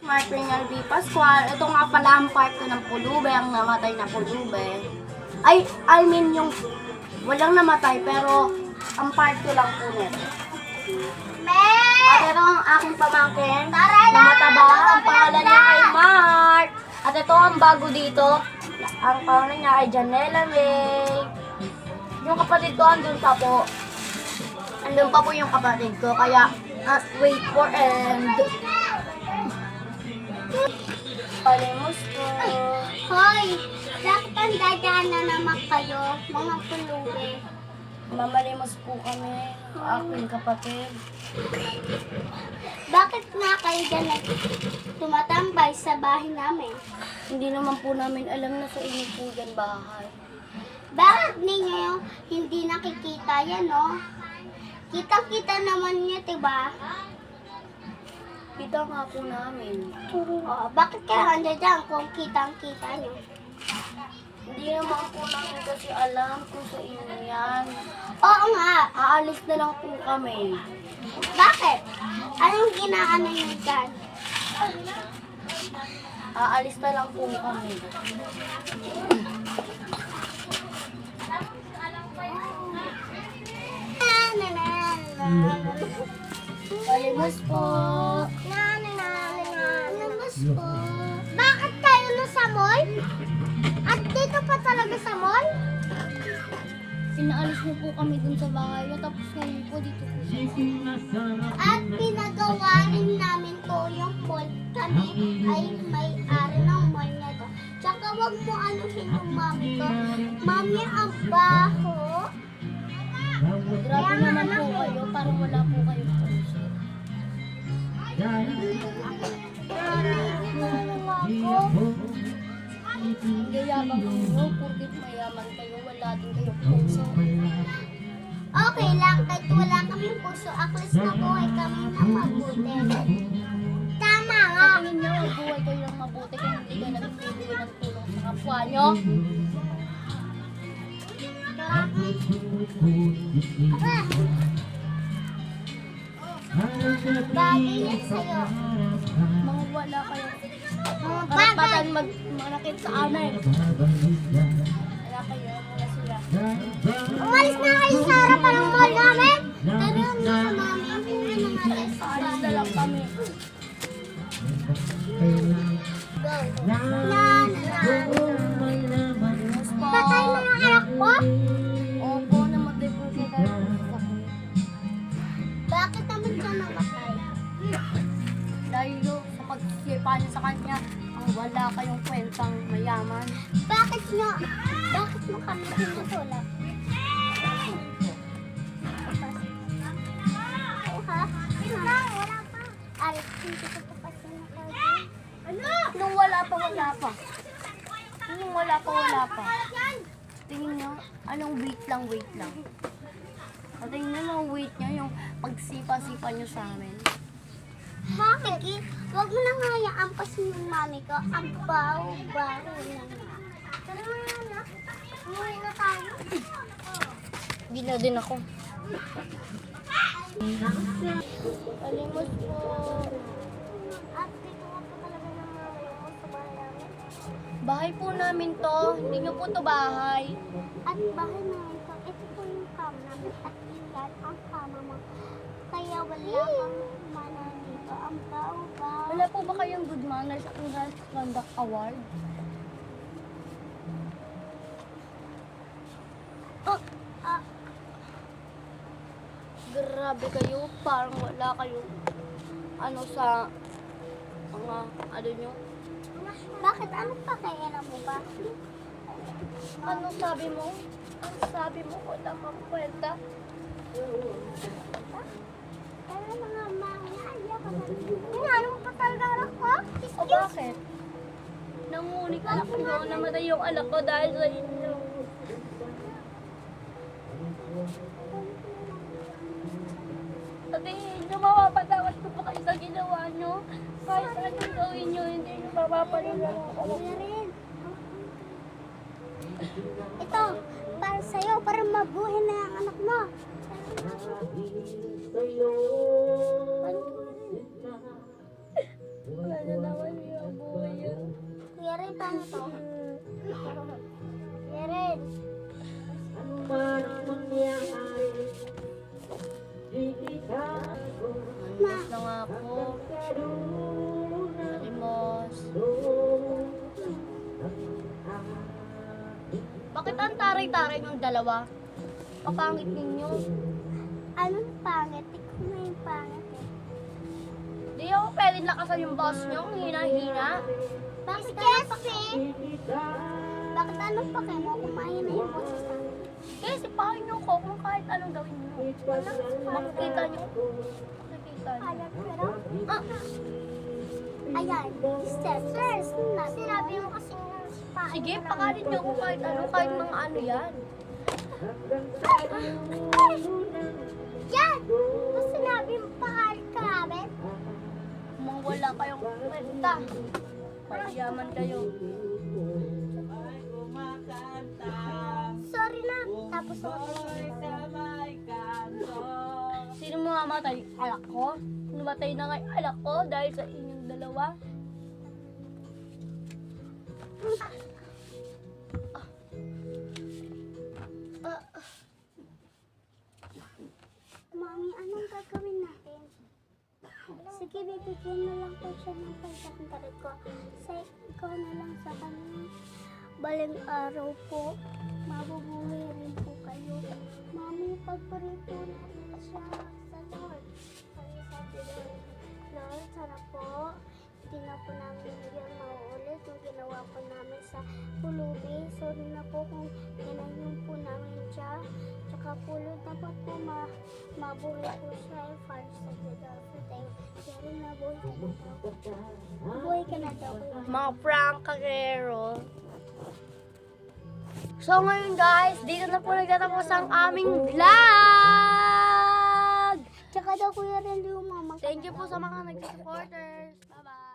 Martinal V. Pascual. Ito nga pala ang part 2 ng pulube, ang namatay na pulube. I mean yung walang namatay pero ang part 2 lang po nito. At ito ang aking pamangkin na mataba. Ang pangalan niya ay Mark. At ito ang bago dito. Ang pangalan niya ay Janela May. Yung kapatid ko andun pa po. Andun pa po yung kapatid ko. Kaya wait for end. Palimos po. Hoy! Bakit ang dadaan na naman kayo, mga pulubi? Mamalimos po kami, aking kapatid. Bakit nga kayo dyan tumatambay sa bahay namin? Hindi naman po namin alam na sa inyo po yan bahay. Bakit ninyo hindi nakikita yan, no? Kitang-kita naman niya, diba? Kita nga po namin. Oh, bakit kaya andyan dyan kung kitang-kita nyo? Hindi naman po namin kasi alam kung sa inyo yan. Oo nga. Aalis na lang po kami. Bakit? Anong ginaano nyo dyan? Aalis na lang po kami. Palimos po. Palimos po. Bakit kayo na sa mall? At dito pa talaga sa mall? Pinaalis mo po kami dun sa bahay niyo, tapos ngayon po dito po sa At pinagawa rin namin po yung mall. Kami ay may-ari ng mall na to. Tsaka wag mo anuhin yung mami ko. Mami, ang baho. Grabe naman po kayo, parang wala po kayo puso. Gayabang kayo, porkit mayaman kayo, wala din kayo puso. Okay lang, kahit wala kaming puso, aklis na buhay kami na mabuti. Tama nga. Sa tingin niyo, buhay kayo ng mabuti kung hindi ka nagbibigay ng tulong sa kapwa niyo. Bagay yan sa'yo. Mga wala kayo. Mga bagay. Karapatan manakit sa amin. Wala kayo, wala sila. Umalis na kayo sa harapan ng mall namin. Tara na, mami. Ano natin sa Alis na lang kami. Go. Patay mo yung anak mo? Opo, namatay po siya dahil sa sakit. Bakit naman siya namatay? Dahil yun, sa pagsisipa niya sa kanya, ang wala kayong kwentang mayaman. Bakit mo kami tinutulak? Ha? Wala pa. Alis, hindi ko pa kasi nakauwi. Ano? Nung wala pa, wala pa. Nung wala pa, wala pa. Tingin niyo, anong wait lang. At tingin niyo, ang wait niyo, yung pagsipa-sipa niyo sa amin. Bakit? Huwag mo nang hayaan pasin yung mami ko. Ang baho-baho na nga. Tara na na. Umuwi na tayo. Hindi na din ako. Palimos po. At dito nga po talaga ng mami ko sa bahay namin. Bahay po namin to. Hindi niyo po to bahay. At bahay namin to. Ito po yung kama namin. At yan ang kama mo. Kaya wala kang mana dito. Ang baho-baho. Wala po ba kayong good manners at English Conduct Award? Oh, Grabe kayo, parang wala kayong ano sa mga ano nyo. bakit? Anong pakialam mo ba? Ano sabi mo? Ano sabi mo? Wala kang kwenta. Kaya mga mami, ayaw ka na. Ano mo pa talaga anak ko? O bakit? Nangunik anak ko, namatay yung anak ko dahil sa inyo. Sa tingin nyo, mapapatawad ko pa kayo sa ginawa nyo. Kahit anong gawin nyo, hindi nyo mapapaliwan ako. Kuya rin. Ito, para sa'yo, para mabuhay na ang anak mo. Wala na naman tayo to. Yeren. Limos na nga po. Limos. Bakit ang taray-taray ng dalawa? Kapangit ninyo. Anong pangit? Ikaw na yung pangit eh. Di ako pwedeng lakasan yung boss nyo. Ang hina-hina. Bakit Bakit anong pake mo? Kumain na yung boses sa akin. Kaya sipahin nyo ko kung kahit anong gawin nyo. Makikita nyo. Makikita nyo. Alam pero, Ah, ayan, step. First, sinabi mo kasi sige, pakanin nyo kung kahit ano. Kahit mga ano yan. Yan! Tapos sinabi mo pakalit ka namin. Kung wala kayong kwenta. Payaman kayo. Sorry na. Tapos ako. Sino mamamatay? Alak ko? Namatay na nga yung alak ko dahil sa inyong dalawa. Mami, anong gagawin natin? Sige, bibigyan na lang ko siya ng 500 ko. Sa ikaw na lang sa kanya. Baling araw po, mabubuhay rin po kayo. Mami, pagparito natin siya sa Lord. Sabi sa Lord, Lord, sana po, hindi na po namin yan mauulit yung ginawa po namin sa pulubi. Sorry na po kung ginayon po namin siya. Tsaka po, Lord, dapat po mabuhay po siya. Father, sa Lord, pero nabuhay ka na daw. Mabuhay ka na daw. Mga prank kagero. So ngayon guys, dito na po nagtatapos ang aming vlog! Tsaka daw kuya rin yung mama. Thank you po sa mga nag-supporters. Bye-bye!